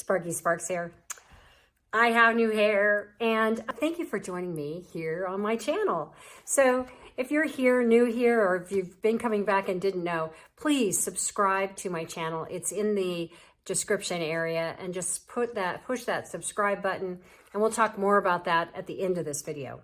Sparky Sparks here. I have new hair and thank you for joining me here on my channel. So if you're new here, or if you've been coming back and didn't know, please subscribe to my channel. It's in the description area, and just push that subscribe button, and we'll talk more about that at the end of this video.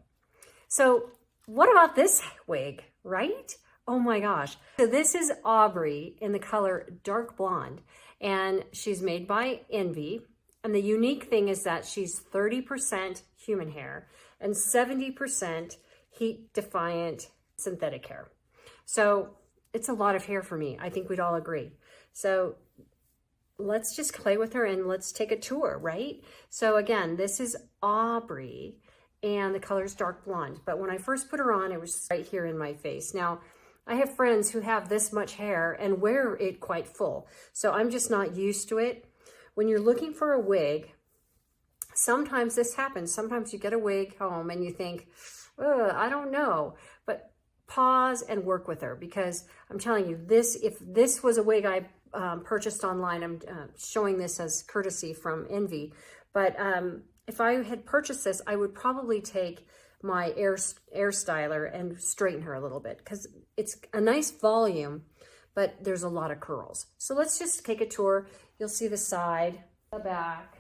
So what about this wig, right? Oh my gosh. So this is Aubrey in the color dark blonde, and she's made by Envy. And the unique thing is that she's 30% human hair and 70% heat defiant synthetic hair. So it's a lot of hair for me. I think we'd all agree. So let's just play with her and let's take a tour, right? So again, this is Aubrey and the color is dark blonde. But when I first put her on, it was right here in my face. Now, I have friends who have this much hair and wear it quite full. So I'm just not used to it. When you're looking for a wig, sometimes this happens. Sometimes you get a wig home and you think, I don't know, but pause and work with her, because I'm telling you, if this was a wig I purchased online, I'm showing this as courtesy from Envy, but if I had purchased this, I would probably take my hair styler and straighten her a little bit, because it's a nice volume, but there's a lot of curls. So let's just take a tour. You'll see the side, the back,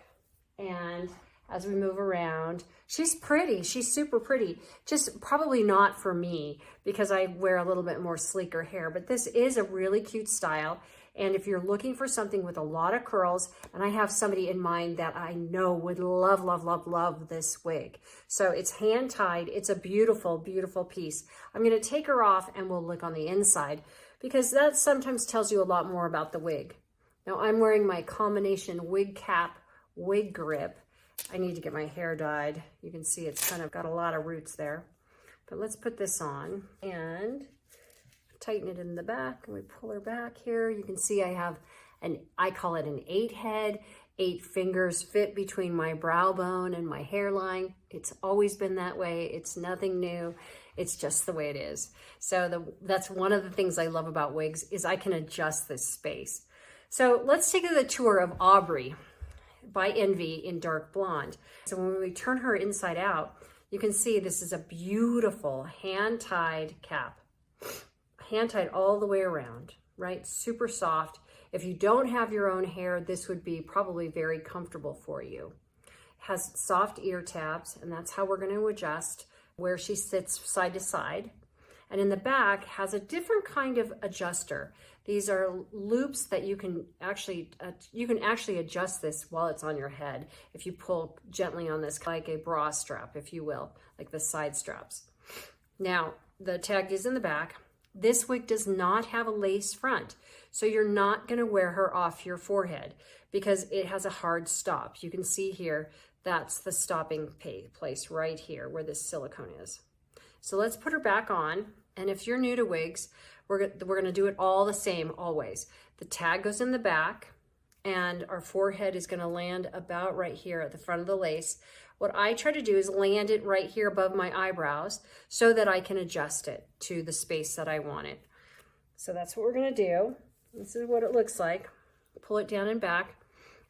and as we move around, she's pretty. She's super pretty. Just probably not for me, because I wear a little bit more sleeker hair, but this is a really cute style. And if you're looking for something with a lot of curls, and I have somebody in mind that I know would love, love, love, love this wig. So it's hand tied. It's a beautiful, beautiful piece. I'm going to take her off and we'll look on the inside, because that sometimes tells you a lot more about the wig. Now I'm wearing my combination wig cap, wig grip. I need to get my hair dyed. You can see it's kind of got a lot of roots there. But let's put this on and tighten it in the back, and we pull her back here. You can see I have I call it an 8 head, 8 fingers fit between my brow bone and my hairline. It's always been that way. It's nothing new. It's just the way it is. So that's one of the things I love about wigs, is I can adjust this space. So let's take the tour of Aubrey by Envy in dark blonde. So when we turn her inside out, you can see this is a beautiful hand-tied cap. Hand-tied all the way around, right? Super soft. If you don't have your own hair, this would be probably very comfortable for you. It has soft ear tabs, and that's how we're going to adjust where she sits side to side. And in the back has a different kind of adjuster. These are loops that you can actually adjust this while it's on your head if you pull gently on this, like a bra strap, if you will, like the side straps. Now, the tag is in the back. This wig does not have a lace front, so you're not going to wear her off your forehead, because it has a hard stop. You can see here, that's the stopping place right here where this silicone is. So let's put her back on. And if you're new to wigs, we're going to do it all the same always. The tag goes in the back, and our forehead is going to land about right here at the front of the lace. What I try to do is land it right here above my eyebrows so that I can adjust it to the space that I want it. So that's what we're going to do. This is what it looks like. Pull it down and back.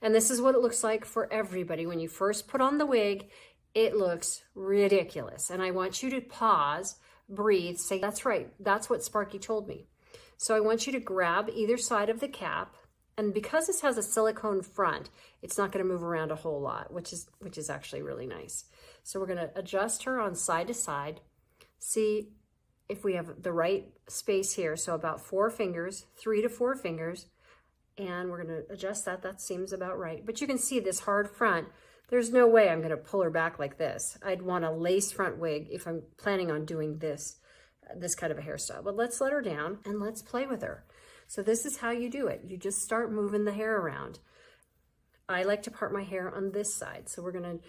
And this is what it looks like for everybody. When you first put on the wig, it looks ridiculous. And I want you to pause, breathe, say, that's right, that's what Sparky told me. So I want you to grab either side of the cap. And because this has a silicone front, it's not going to move around a whole lot, which is actually really nice. So we're going to adjust her on side to side. See if we have the right space here. So about 4 fingers, 3 to 4 fingers. And we're going to adjust that. That seems about right. But you can see this hard front. There's no way I'm going to pull her back like this. I'd want a lace front wig if I'm planning on doing this kind of a hairstyle. But let's let her down and let's play with her. So this is how you do it. You just start moving the hair around. I like to part my hair on this side. So we're going to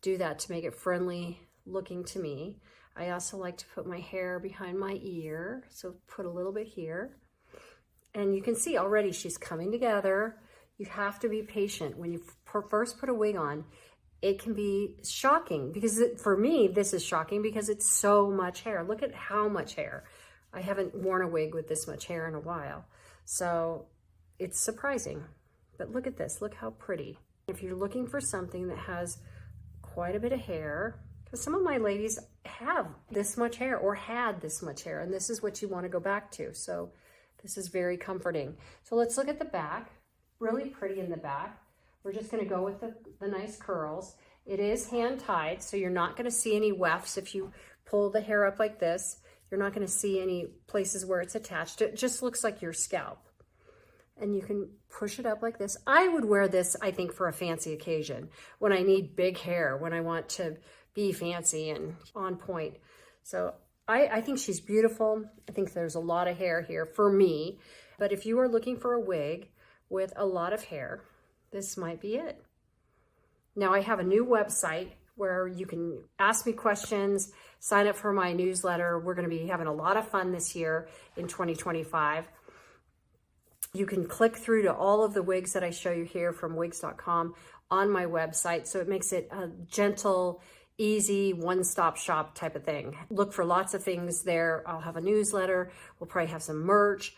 do that to make it friendly looking to me. I also like to put my hair behind my ear. So put a little bit here. And you can see already she's coming together. You have to be patient. When you first put a wig on, it can be shocking, because for me, this is shocking because it's so much hair. Look at how much hair. I haven't worn a wig with this much hair in a while. So it's surprising, but look at this. Look how pretty. If you're looking for something that has quite a bit of hair, because some of my ladies have this much hair or had this much hair, and this is what you want to go back to. So this is very comforting. So let's look at the back. Really pretty in the back. We're just going to go with the nice curls. It is hand tied, so you're not going to see any wefts. If you pull the hair up like this, you're not going to see any places where it's attached. It just looks like your scalp. And you can push it up like this. I would wear this, I think, for a fancy occasion, when I need big hair, when I want to be fancy and on point. So I think she's beautiful. I think there's a lot of hair here for me. But if you are looking for a wig with a lot of hair, this might be it. Now I have a new website where you can ask me questions, sign up for my newsletter. We're going to be having a lot of fun this year in 2025. You can click through to all of the wigs that I show you here from wigs.com on my website. So it makes it a gentle, easy, one-stop shop type of thing. Look for lots of things there. I'll have a newsletter. We'll probably have some merch.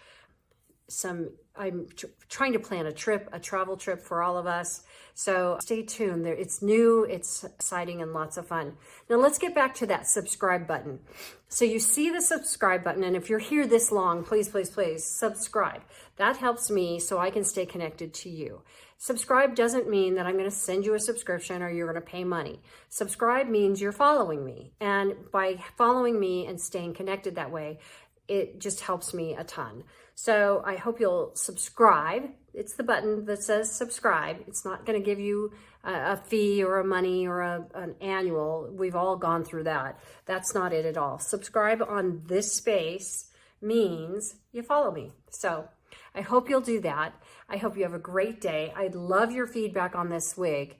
I'm trying to plan a travel trip for all of us. So stay tuned. It's new, it's exciting, and lots of fun. Now let's get back to that subscribe button. So you see the subscribe button, and if you're here this long, please, please, please subscribe. That helps me so I can stay connected to you. Subscribe doesn't mean that I'm going to send you a subscription or you're going to pay money. Subscribe means you're following me. And by following me and staying connected that way, it just helps me a ton. So I hope you'll subscribe. It's the button that says subscribe. It's not going to give you a fee or a money or an annual. We've all gone through that. That's not it at all. Subscribe on this space means you follow me. So I hope you'll do that. I hope you have a great day. I'd love your feedback on this wig.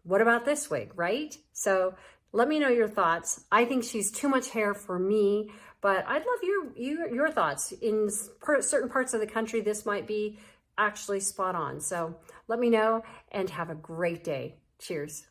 What about this wig, right? So let me know your thoughts. I think she's too much hair for me, but I'd love your thoughts. In certain parts of the country, this might be actually spot on. So let me know and have a great day. Cheers.